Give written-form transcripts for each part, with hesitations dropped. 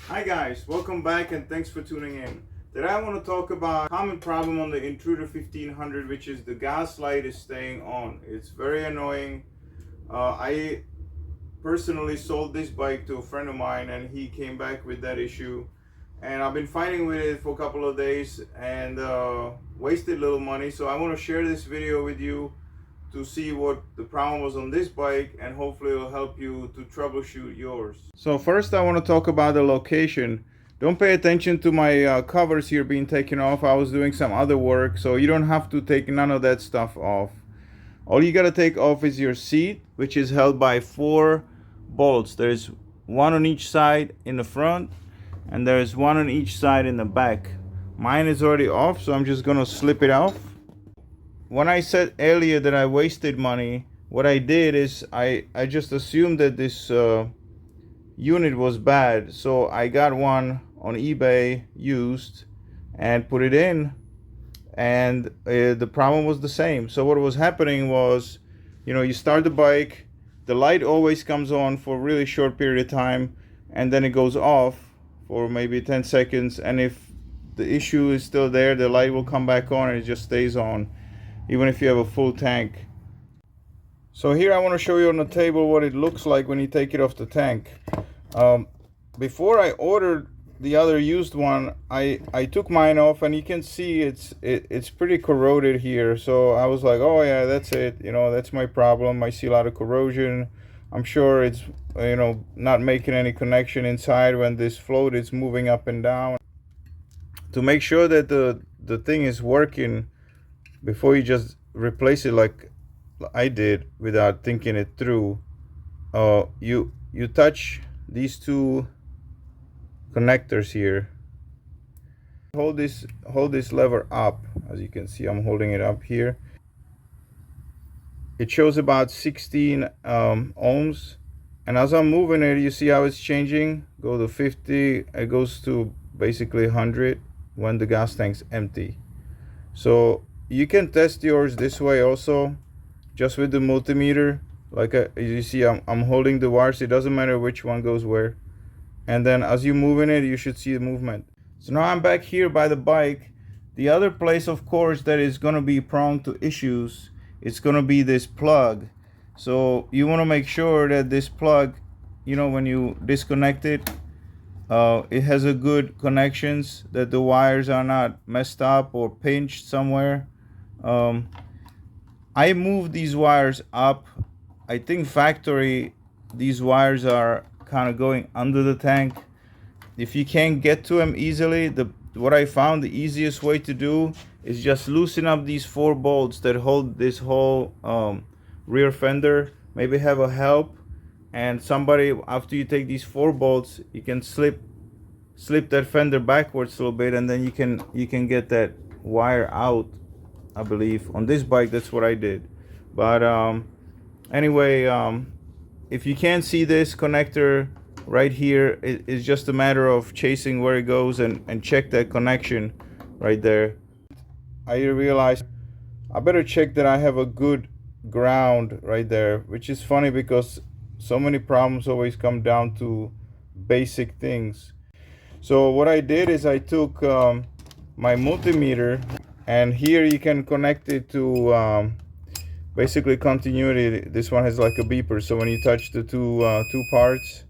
Hi guys, welcome back and thanks for tuning in. Today I want to talk about a common problem on the Intruder 1500, which is the gas light is staying on. It's very annoying. I personally sold this bike to a friend of mine and he came back with that issue. And I've been fighting with it for a couple of days and wasted a little money. So I want to share this video with you to see what the problem was on this bike, and hopefully it'll help you to troubleshoot yours. So first I want to talk about the location. Don't pay attention to my covers here being taken off. I was doing some other work, so you don't have to take none of that stuff off. All you gotta take off is your seat, which is held by 4 bolts. There's one on each side in the front and there's one on each side in the back. Mine is already off, so I'm just gonna slip it off. When I said earlier that I wasted money, what I did is I just assumed that this unit was bad, so I got one on eBay used and put it in, and the problem was the same. So what was happening was, you start the bike, the light always comes on for a really short period of time, and then it goes off for maybe 10 seconds, and if the issue is still there, the light will come back on and it just stays on even if you have a full tank. So here I want to show you on the table what it looks like when you take it off the tank. Before I ordered the other used one, I took mine off, and you can see it's pretty corroded here. So I was like, oh yeah, that's it, that's my problem. I see a lot of corrosion. I'm sure it's not making any connection inside when this float is moving up and down. To make sure that the thing is working, before you just replace it like I did without thinking it through, you touch these 2 connectors here. Hold this lever up. As you can see, I'm holding it up here. It shows about 16 ohms, and as I'm moving it, you see how it's changing. Go to 50, it goes to basically 100 when the gas tank's empty. So you can test yours this way also, just with the multimeter. Like you see, I'm holding the wires. It doesn't matter which one goes where. And then as you move in it, you should see the movement. So now I'm back here by the bike. The other place, of course, that is going to be prone to issues, it's going to be this plug. So you want to make sure that this plug, when you disconnect it, it has a good connections, that the wires are not messed up or pinched somewhere. I moved these wires up. I think factory, these wires are kind of going under the tank. If you can't get to them easily, what I found the easiest way to do is just loosen up these 4 bolts that hold this whole rear fender. Maybe have a help, and somebody, after you take these 4 bolts, you can slip that fender backwards a little bit, and then you can get that wire out. I believe on this bike that's what I did. But anyway, if you can't see this connector right here, it's just a matter of chasing where it goes and check that connection right there. I realized I better check that I have a good ground right there, which is funny because so many problems always come down to basic things. So what I did is I took my multimeter, and here you can connect it to basically continuity. This one has like a beeper, so when you touch the two parts,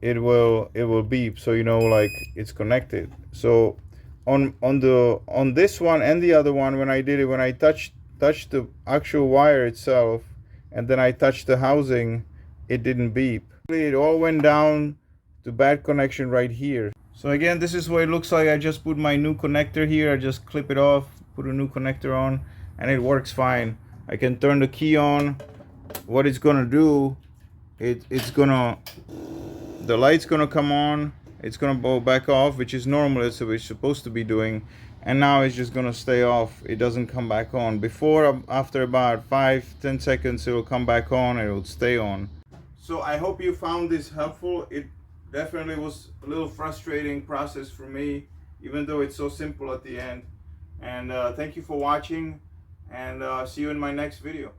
it will beep, so like it's connected. So on this one and the other one, when I touched the actual wire itself, and then I touched the housing, it didn't beep. It all went down to bad connection right here. So again, this is what it looks like. I just put my new connector here. I just clip it off, put a new connector on, and it works fine. I can turn the key on. What it's gonna do, the light's gonna come on, it's gonna go back off, which is normal, it's what it's supposed to be doing, and now it's just gonna stay off. It doesn't come back on. After about 5-10 seconds, it will come back on and it will stay on. So I hope you found this helpful. It definitely was a little frustrating process for me, even though it's so simple at the end. And thank you for watching, and see you in my next video.